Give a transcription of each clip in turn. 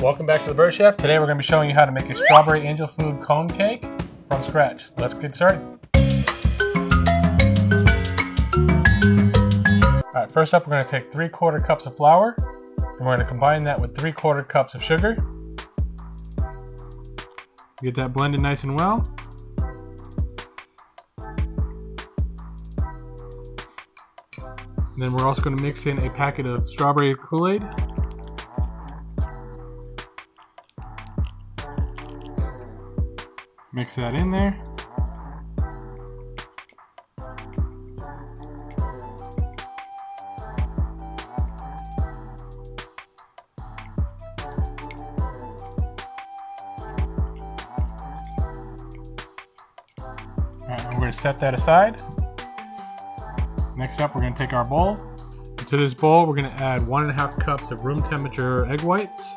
Welcome back to the Bird Chef. Today we're going to be showing you how to make a strawberry angel food cone cake from scratch. Let's get started. Alright, first up we're going to take 3/4 cups of flour and we're going to combine that with 3/4 cups of sugar. Get that blended nice and well. And then we're also going to mix in a packet of strawberry Kool-Aid. Mix that in there. Alright, we're going to set that aside. Next up, we're going to take our bowl. To this bowl, we're going to add 1.5 cups of room temperature egg whites.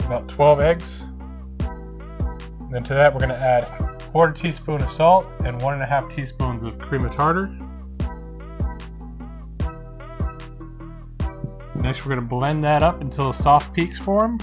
About 12 eggs. And then to that we're going to add 1/4 teaspoon of salt and 1.5 teaspoons of cream of tartar. Next we're going to blend that up until soft peaks form.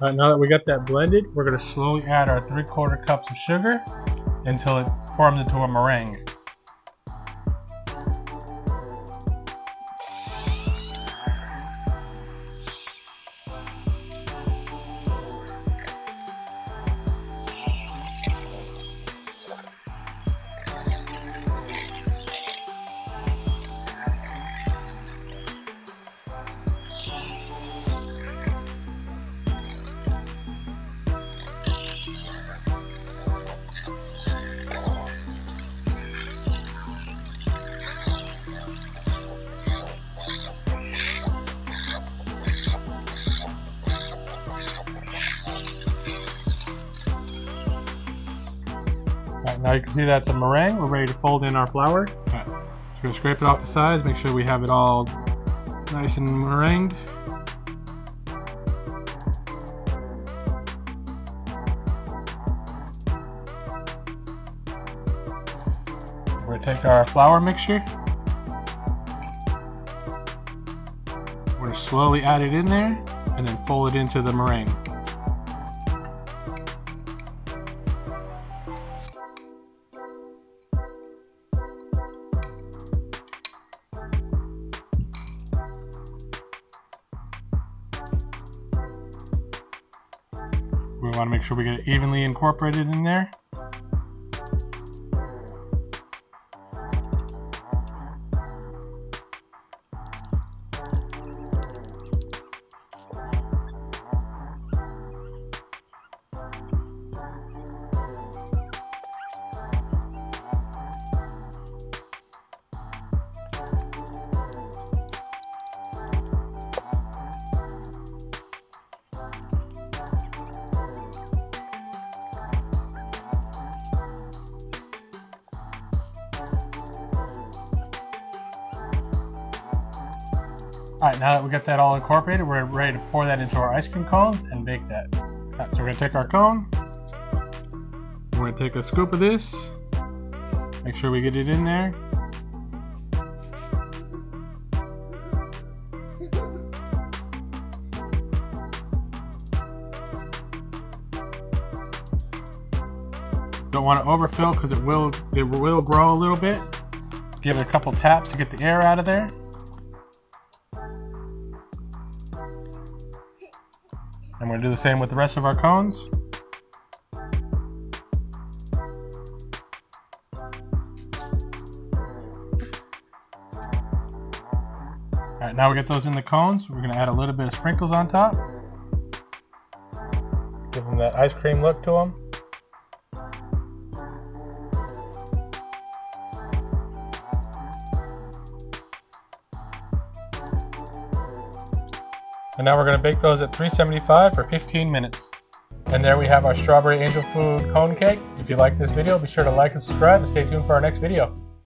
Alright, now that we got that blended, we're going to slowly add our 3/4 cups of sugar until it forms into a meringue. Alright, now you can see that's a meringue. We're ready to fold in our flour. Alright, just going to scrape it off the sides, make sure we have it all nice and meringued. We're going to take our flour mixture. We're going to slowly add it in there and then fold it into the meringue. We want to make sure we get it evenly incorporated in there. Alright, now that we got that all incorporated, we're ready to pour that into our ice cream cones and bake that. Alright, so we're going to take our cone, we're going to take a scoop of this, make sure we get it in there. Don't want to overfill because it will grow a little bit. Give it a couple taps to get the air out of there. And we're going to do the same with the rest of our cones. Alright, now we get those in the cones. We're going to add a little bit of sprinkles on top. Give them that ice cream look to them. And now we're going to bake those at 375 for 15 minutes. And there we have our strawberry angel food cone cake. If you like this video, be sure to like and subscribe and stay tuned for our next video.